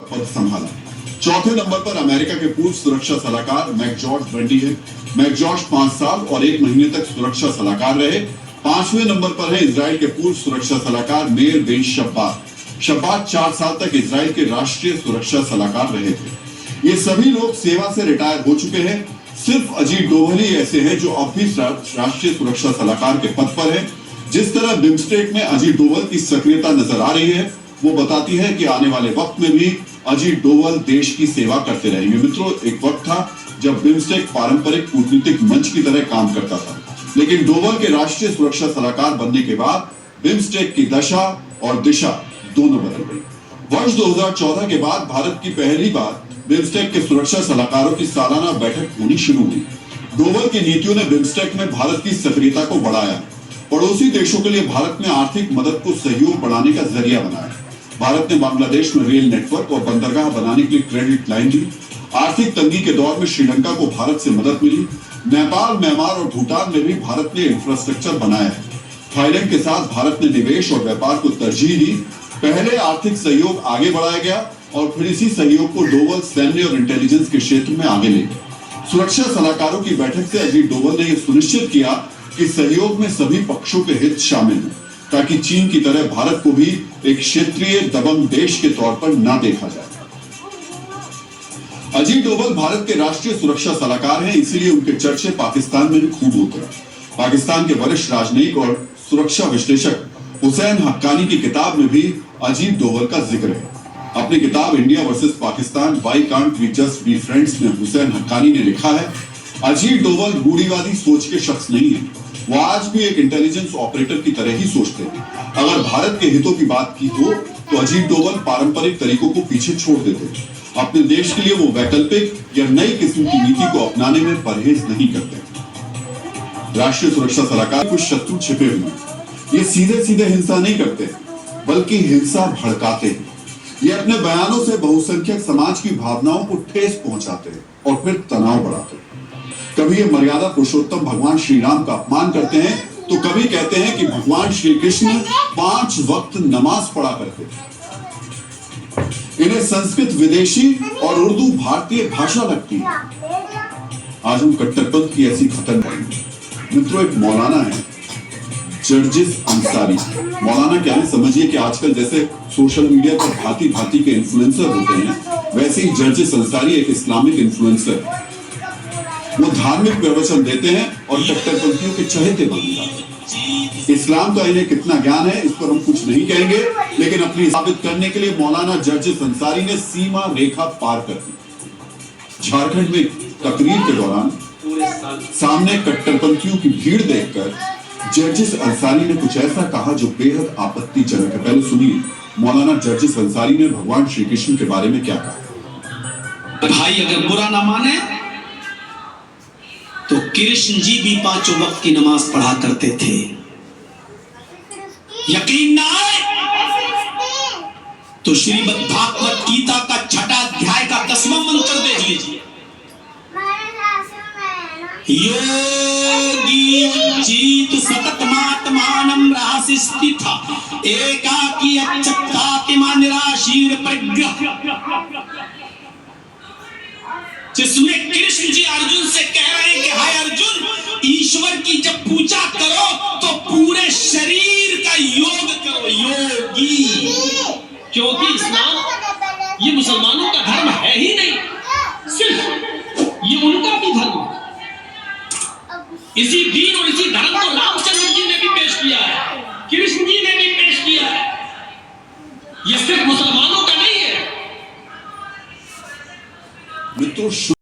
पद संभाला। चौथे नंबर पर अमेरिका के पूर्व सुरक्षा सलाहकार मैकजॉर्ज बंडी है। मैकजॉर्ज 5 साल और 1 महीने तक सुरक्षा सलाहकार रहे। 5वें नंबर पर है इजराइल के पूर्व सुरक्षा सलाहकार मेयर बेन शब्बात। शब्बात 4 साल तक इजराइल के राष्ट्रीय सुरक्षा सलाहकार रहे थे। ये सभी लोग सेवा से रिटायर हो चुके हैं। सिर्फ अजीत डोभाल ही ऐसे हैं जो अब भी राष्ट्रीय सुरक्षा सलाहकार के पद पर है। जिस तरह बिम्स्टेक में अजीत डोभाल की सक्रियता नजर आ रही है, वो बताती है कि आने वाले वक्त में भी अजीत डोभाल देश की सेवा करते रहेंगे। मित्रों, एक वक्त था जब बिम्स्टेक पारंपरिक कूटनीतिक मंच की तरह काम करता था, लेकिन डोभाल के राष्ट्रीय सुरक्षा सलाहकार बनने के बाद बिम्स्टेक की दशा और दिशा दोनों बदल गई। वर्ष 2014 के बाद भारत की पहली बार बिम्स्टेक के सुरक्षा सलाहकारों की सालाना बैठक होनी शुरू हुई। डोभाल की नीतियों ने बिम्स्टेक में भारत की सक्रियता को बढ़ाया। पड़ोसी देशों के लिए भारत ने आर्थिक मदद को सहयोग बढ़ाने का जरिया बनाया। भारत ने बांग्लादेश में रेल नेटवर्क और बंदरगाह बनाने के लिए क्रेडिट लाइन दी। आर्थिक तंगी के दौर में श्रीलंका को भारत से मदद मिली। नेपाल, म्यांमार और भूटान में भी भारत ने इंफ्रास्ट्रक्चर बनाया है। थाईलैंड के साथ भारत ने निवेश और व्यापार को तरजीह दी। पहले आर्थिक सहयोग आगे बढ़ाया गया और फिर इसी सहयोग को डोभाल सैन्य और इंटेलिजेंस के क्षेत्र में आगे ले गए। सुरक्षा सलाहकारों की बैठक से अजीत डोभाल ने यह सुनिश्चित किया कि सहयोग में सभी पक्षों के हित शामिल हैं, ताकि चीन की तरह भारत को भी एक क्षेत्रीय दबंग देश के तौर पर न देखा जाए। अजीत डोभाल भारत के राष्ट्रीय सुरक्षा सलाहकार हैं, इसीलिए उनके चर्चे पाकिस्तान में भी खूब होते हैं। पाकिस्तान के वरिष्ठ राजनयिक और सुरक्षा विश्लेषक हुसैन हक्कानी की किताब में भी अजीत डोभाल का जिक्र है। अपनी किताब India versus Pakistan why can't we just be friends में हुसैन हक्कानी ने लिखा है, अजीत डोभाल रूढ़िवादी सोच के शख्स नहीं है। वो आज भी एक इंटेलिजेंस ऑपरेटर की तरह ही सोचते हैं। अगर भारत के हितों की बात की हो तो अजीत डोभाल पारंपरिक तरीकों को पीछे छोड़ देते हैं। अपने देश के लिए वो वैकल्पिक या नई किस्म की नीति को अपनाने में परहेज नहीं करते। राष्ट्रीय सुरक्षा सलाहकार कुछ शत्रु छिपे हुए हैं। ये सीधे सीधे हिंसा नहीं करते, बल्कि हिंसा भड़काते हैं। ये अपने बयानों से बहुसंख्यक समाज की भावनाओं को ठेस पहुंचाते हैं और फिर तनाव बढ़ाते हैं। कभी ये मर्यादा पुरुषोत्तम भगवान श्री राम का अपमान करते हैं, तो कभी कहते हैं कि भगवान श्री कृष्ण 5 वक्त नमाज पढ़ा करते थे। इन्हें संस्कृत विदेशी और उर्दू भारतीय भाषा लगती है। आज हम कट्टरपंथ की ऐसी खतरनाक। मित्रों, एक मौलाना है जर्जिस अंसारी। मौलाना क्या है समझिए कि आजकल जैसे सोशल मीडिया पर भांति भांति के इन्फ्लुएंसर होते हैं, वैसे ही जर्जिस अंसारी एक इस्लामिक इन्फ्लुएंसर है। वो धार्मिक प्रवचन देते हैं और कट्टरपंथियों के चहेते बन जाते हैं। इस्लाम का इन्हें कितना ज्ञान है इस पर हम कुछ नहीं कहेंगे, लेकिन अपनी साबित करने के लिए मौलाना जर्जिस अंसारी ने सीमा रेखा पार कर दी। झारखंड में तकरीर के दौरान सामने कट्टरपंथियों की भीड़ देखकर जर्जिस अंसारी ने कुछ ऐसा कहा जो बेहद आपत्तिजनक है। पहले सुनिए मौलाना जर्जिस अंसारी ने भगवान श्री कृष्ण के बारे में क्या कहा। भाई अगर बुरा ना माने तो कृष्ण जी भी 5 वक्त की नमाज पढ़ा करते थे। यकीन ना आए तो श्रीमद् भागवत गीता का 6ठा अध्याय का 10वां मंत्र देख लीजिए। योगी उज्जीत सततमात्मानं रहसि स्थितः एकाकी अच्युतात्मा निराशीर प्रज्ञः। जिसमें कृष्ण जी अर्जुन से कह रहे हैं कि हाय अर्जुन, ईश्वर की जब पूजा करो तो पूरे शरीर का योग करो, योगी। क्योंकि इस्लाम ये मुसलमानों का धर्म है ही नहीं, सिर्फ ये उनका भी धर्म है। इसी दीन और इसी धर्म को रामचंद्र जी ने भी पेश किया है, कृष्ण जी ने भी पेश किया है। ये सिर्फ मुसलमानों का नहीं है। मित्रों,